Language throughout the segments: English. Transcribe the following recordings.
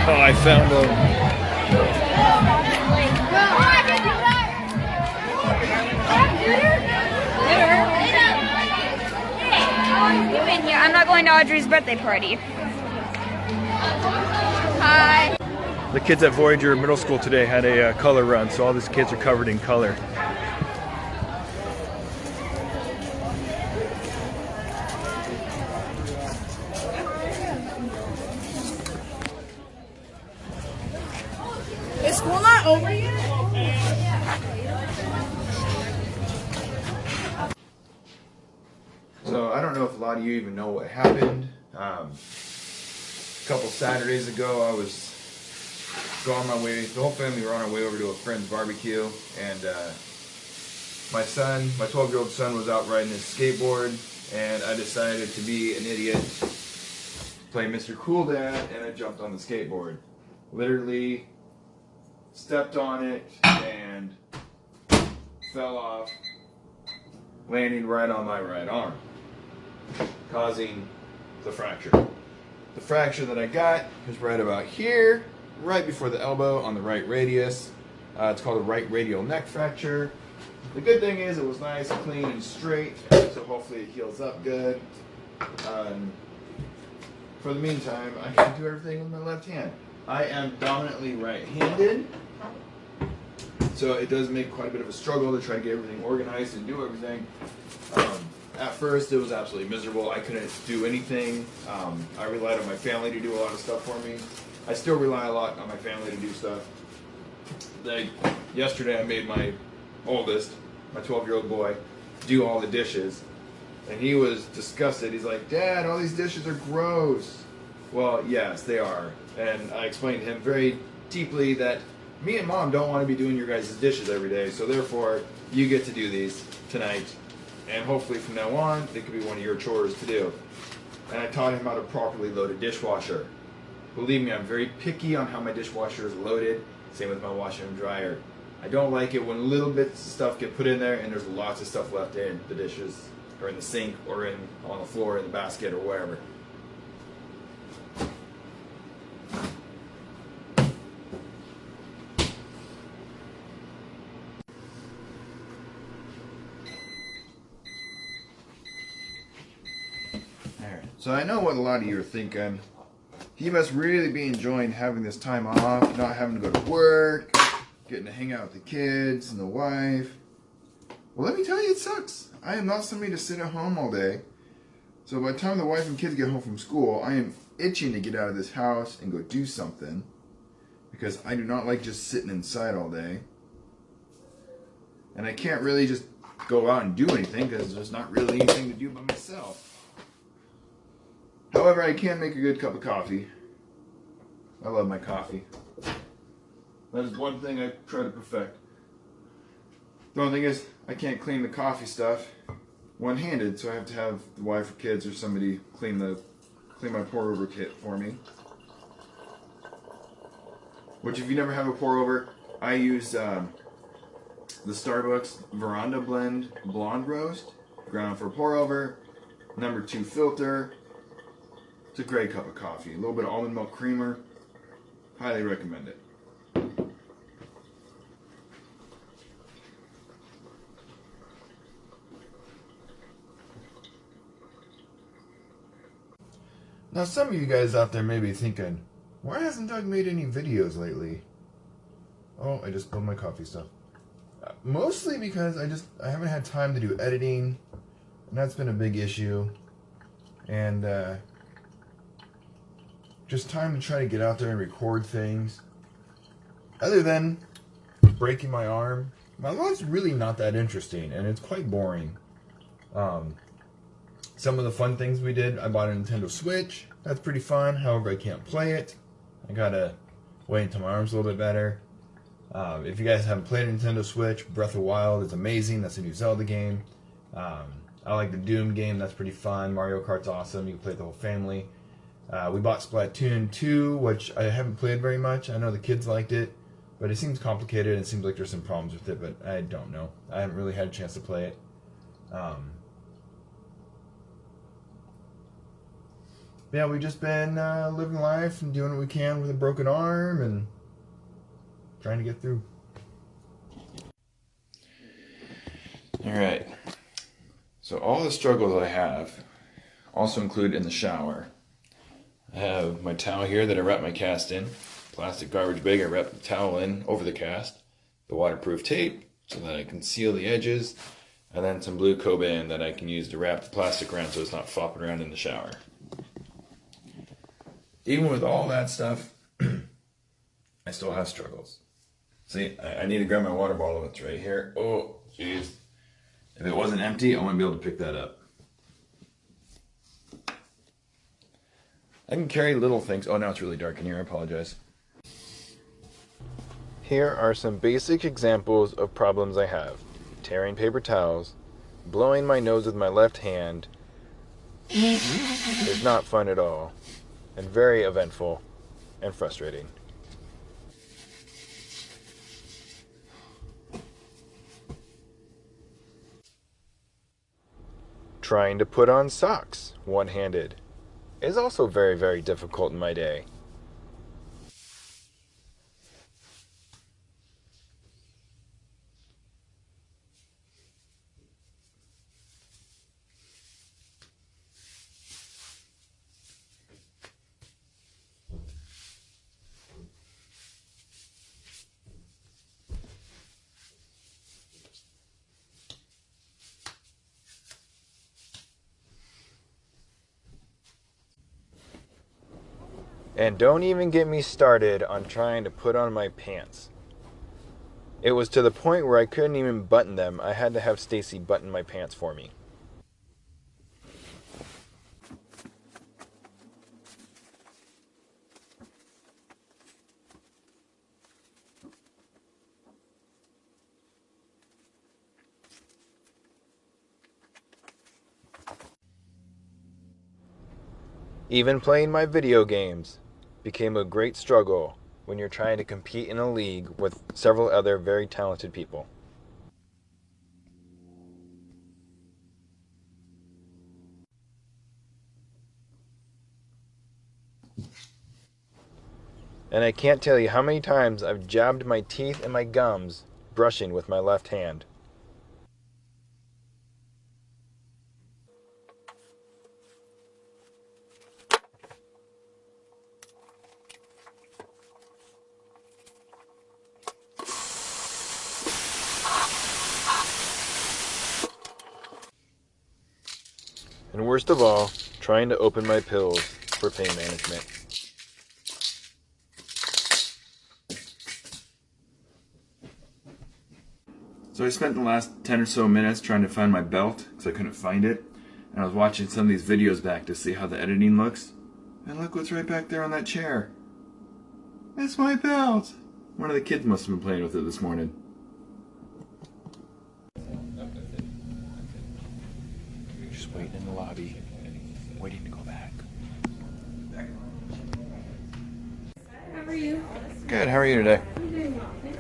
Oh, I found them. I'm not going to Audrey's birthday party. Hi. The kids at Voyager Middle School today had a color run, so all these kids are covered in color. Is school not over yet? So I don't know if a lot of you even know what happened. A couple Saturdays ago, I was going my way. The whole family were on our way over to a friend's barbecue, and my 12-year-old son, was out riding his skateboard, and I decided to be an idiot, play Mr. Cool Dad, and I jumped on the skateboard. Literally stepped on it and fell off, landing right on my right arm, causing the fracture. The fracture that I got is right about here, right before the elbow on the right radius. It's called a right radial neck fracture. The good thing is it was nice, clean, and straight, so hopefully it heals up good. For the meantime, I can do everything with my left hand. I am dominantly right-handed, so it does make quite a bit of a struggle to try to get everything organized and do everything. At first, it was absolutely miserable. I couldn't do anything. I relied on my family to do a lot of stuff for me. I still rely a lot on my family to do stuff. Like yesterday, I made my oldest, my 12-year-old boy, do all the dishes, and he was disgusted. He's like, "Dad, all these dishes are gross." Well, yes, they are. And I explained to him very deeply that me and Mom don't want to be doing your guys' dishes every day, so therefore you get to do these tonight, and hopefully from now on it could be one of your chores to do. And I taught him how to properly load a dishwasher. Believe me, I'm very picky on how my dishwasher is loaded. Same with my washer and dryer. I don't like it when little bits of stuff get put in there and there's lots of stuff left in the dishes, or in the sink, or on the floor, in the basket, or wherever. So I know what a lot of you are thinking. He must really be enjoying having this time off, not having to go to work, getting to hang out with the kids and the wife. Well, let me tell you, it sucks. I am not somebody to sit at home all day. So by the time the wife and kids get home from school, I am itching to get out of this house and go do something, because I do not like just sitting inside all day. And I can't really just go out and do anything because there's not really anything to do by myself. However, I can make a good cup of coffee. I love my coffee. That is one thing I try to perfect. The only thing is, I can't clean the coffee stuff one-handed, so I have to have the wife or kids or somebody clean my pour-over kit for me. Which, if you never have a pour-over, I use the Starbucks Veranda Blend Blonde Roast, ground for pour-over, number 2 filter. It's a great cup of coffee. A little bit of almond milk creamer. Highly recommend it. Now, some of you guys out there may be thinking, why hasn't Doug made any videos lately? Oh, I just spilled my coffee stuff. Mostly because I haven't had time to do editing, and that's been a big issue. And just time to try to get out there and record things. Other than breaking my arm, my life's really not that interesting, and it's quite boring. Some of the fun things we did, I bought a Nintendo Switch. That's pretty fun. However, I can't play it. I gotta wait until my arm's a little bit better. If you guys haven't played a Nintendo Switch, Breath of the Wild is amazing. That's a new Zelda game. I like the Doom game. That's pretty fun. Mario Kart's awesome. You can play with the whole family. We bought Splatoon 2, which I haven't played very much. I know the kids liked it, but it seems complicated and it seems like there's some problems with it, but I don't know. I haven't really had a chance to play it. Yeah, we've just been living life and doing what we can with a broken arm and trying to get through. All right. So all the struggles I have also include in the shower. I have my towel here that I wrap my cast in. Plastic garbage bag, I wrap the towel in over the cast. The waterproof tape so that I can seal the edges. And then some blue Coban that I can use to wrap the plastic around so it's not flopping around in the shower. Even with all that stuff, I still have struggles. See, I need to grab my water bottle. It's right here. Oh, jeez. If it wasn't empty, I wouldn't be able to pick that up. I can carry little things. Oh, now it's really dark in here. I apologize. Here are some basic examples of problems I have. Tearing paper towels, blowing my nose with my left hand is not fun at all, and very eventful and frustrating. Trying to put on socks one-handed is also very, very difficult in my day. And don't even get me started on trying to put on my pants. It was to the point where I couldn't even button them. I had to have Stacy button my pants for me. Even playing my video games became a great struggle when you're trying to compete in a league with several other very talented people. And I can't tell you how many times I've jabbed my teeth and my gums brushing with my left hand. And worst of all, trying to open my pills for pain management. So I spent the last 10 or so minutes trying to find my belt because I couldn't find it. And I was watching some of these videos back to see how the editing looks. And look what's right back there on that chair. It's my belt! One of the kids must have been playing with it this morning. Just waiting in the lobby, waiting to go back. How are you? Good, how are you today? I'm doing well, thanks.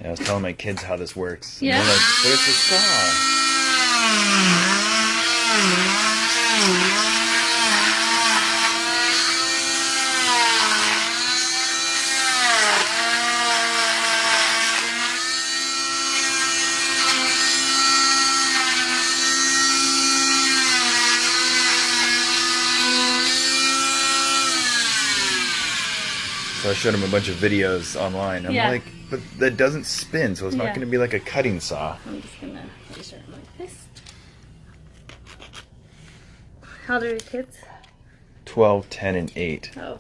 I was telling my kids how this works. Yeah? And they're like, but it's a saw. So I showed him a bunch of videos online. I'm Yeah. like, but that doesn't spin, so it's not Yeah. going to be like a cutting saw. I'm just gonna measure it like this. How old are your kids? 12, 10, and 8. Oh.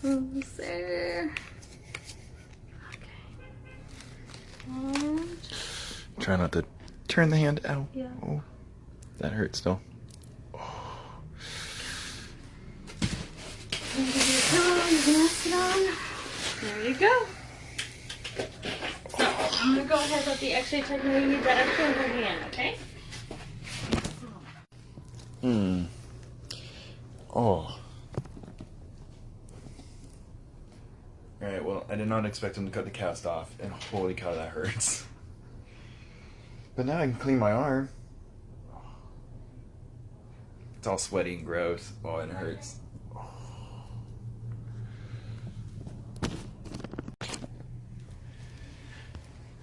Closer. Okay. And try not to turn the hand out. yeah. Oh, that hurts still. Give you a pillow you can rest it on. There you go. So I'm gonna go ahead and let the X-ray tech know you need that extra in her hand, okay? Oh. Alright, well, I did not expect him to cut the cast off, and holy cow, that hurts. But now I can clean my arm. It's all sweaty and gross. Oh, and it hurts.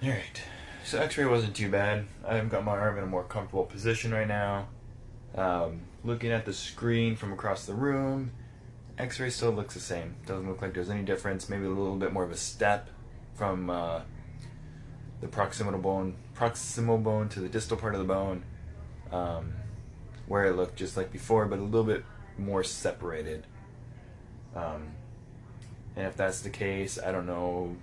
Alright, so x-ray wasn't too bad. I've got my arm in a more comfortable position right now. Looking at the screen from across the room, x-ray still looks the same. Doesn't look like there's any difference. Maybe a little bit more of a step from the proximal bone to the distal part of the bone, where it looked just like before, but a little bit more separated. And if that's the case, I don't know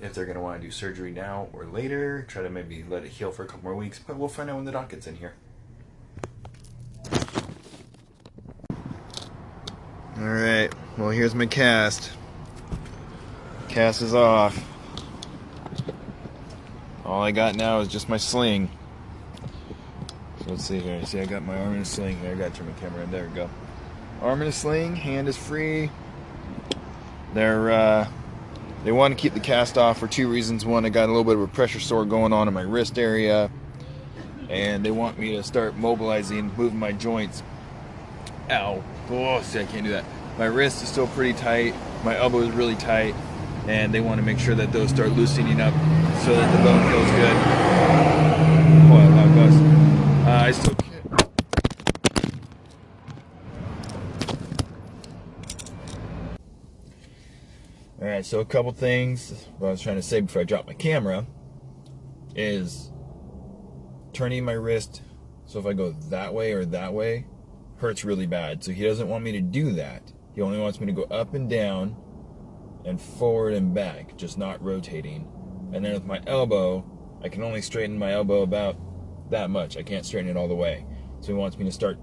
if they're going to want to do surgery now or later, try to maybe let it heal for a couple more weeks, but we'll find out when the doc gets in here. Alright, well here's my cast. Cast is off. All I got now is just my sling. So let's see here. See, I got my arm in a sling here. I got to turn my camera in. There we go. Arm in a sling, hand is free. They want to keep the cast off for two reasons. One, I got a little bit of a pressure sore going on in my wrist area, and they want me to start mobilizing, moving my joints. Ow. Oh, see, I can't do that. My wrist is still pretty tight. My elbow is really tight, and they want to make sure that those start loosening up so that the bone feels good. Oh, a loud buzz. I still can't. Alright, so a couple things what I was trying to say before I dropped my camera is turning my wrist, so if I go that way or that way, hurts really bad. So he doesn't want me to do that. He only wants me to go up and down and forward and back, just not rotating. And then with my elbow, I can only straighten my elbow about that much. I can't straighten it all the way. So he wants me to start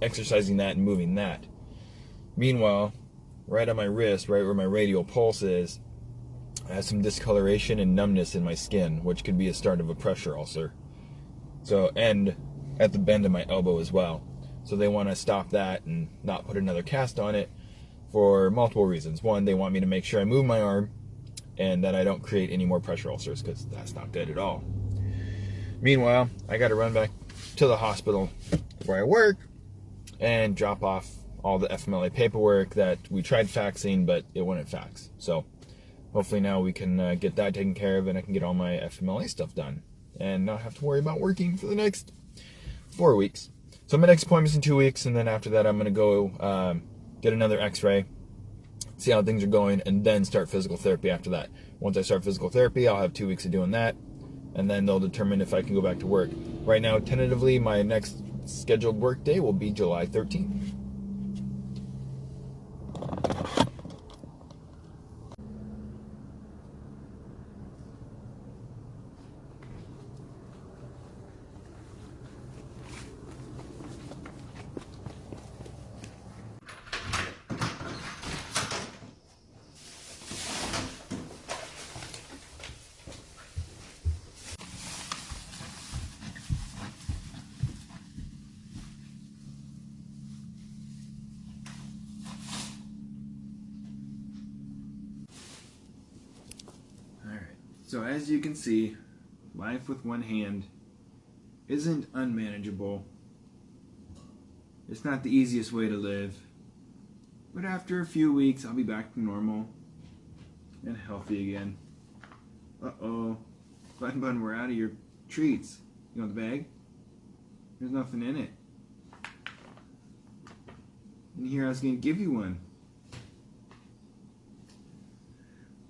exercising that and moving that. Meanwhile, right on my wrist, right where my radial pulse is, I have some discoloration and numbness in my skin, which could be a start of a pressure ulcer. So, and at the bend of my elbow as well. So they want to stop that and not put another cast on it for multiple reasons. One, they want me to make sure I move my arm and that I don't create any more pressure ulcers, because that's not good at all. Meanwhile, I got to run back to the hospital where I work and drop off all the FMLA paperwork that we tried faxing, but it wouldn't fax. So hopefully now we can get that taken care of, and I can get all my FMLA stuff done and not have to worry about working for the next 4 weeks. So my next appointment's in 2 weeks, and then after that I'm going to go get another x-ray, see how things are going, and then start physical therapy after that. Once I start physical therapy, I'll have 2 weeks of doing that, and then they'll determine if I can go back to work. Right now, tentatively, my next scheduled work day will be July 13th. So as you can see, life with one hand isn't unmanageable. It's not the easiest way to live. But after a few weeks, I'll be back to normal and healthy again. Uh-oh. Bun, we're out of your treats. You want the bag? There's nothing in it. And here I was going to give you one.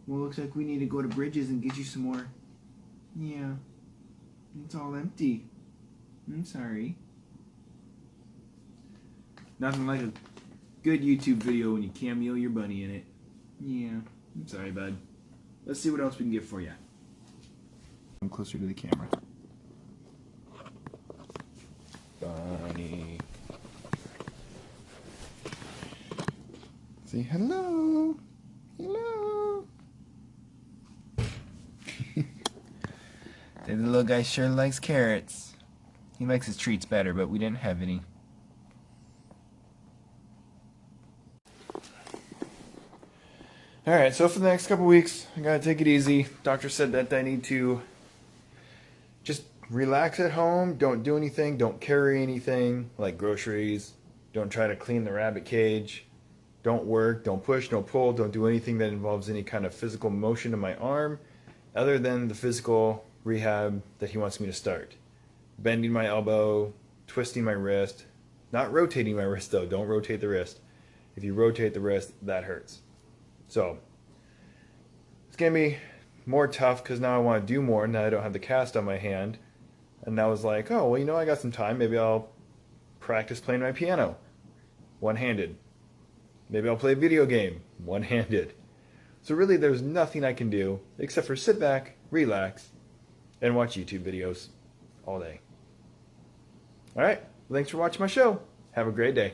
Well, looks like we need to go to Bridges and get you some more. Yeah. It's all empty. I'm sorry. Nothing like a good YouTube video when you cameo your bunny in it. Yeah, I'm sorry, bud. Let's see what else we can get for you. I'm closer to the camera. Bunny. Say hello. Hello. The little guy sure likes carrots. He likes his treats better, but we didn't have any. Alright, so for the next couple weeks, I gotta take it easy. Doctor said that I need to just relax at home, don't do anything, don't carry anything like groceries, don't try to clean the rabbit cage, don't work, don't push, don't pull, don't do anything that involves any kind of physical motion in my arm other than the physical rehab that he wants me to start. Bending my elbow, twisting my wrist, not rotating my wrist though, don't rotate the wrist. If you rotate the wrist, that hurts. So, it's going to be more tough because now I want to do more now I don't have the cast on my hand. And I was like, oh, well, you know, I got some time. Maybe I'll practice playing my piano one-handed. Maybe I'll play a video game one-handed. So really there's nothing I can do except for sit back, relax, and watch YouTube videos all day. Alright, thanks for watching my show. Have a great day.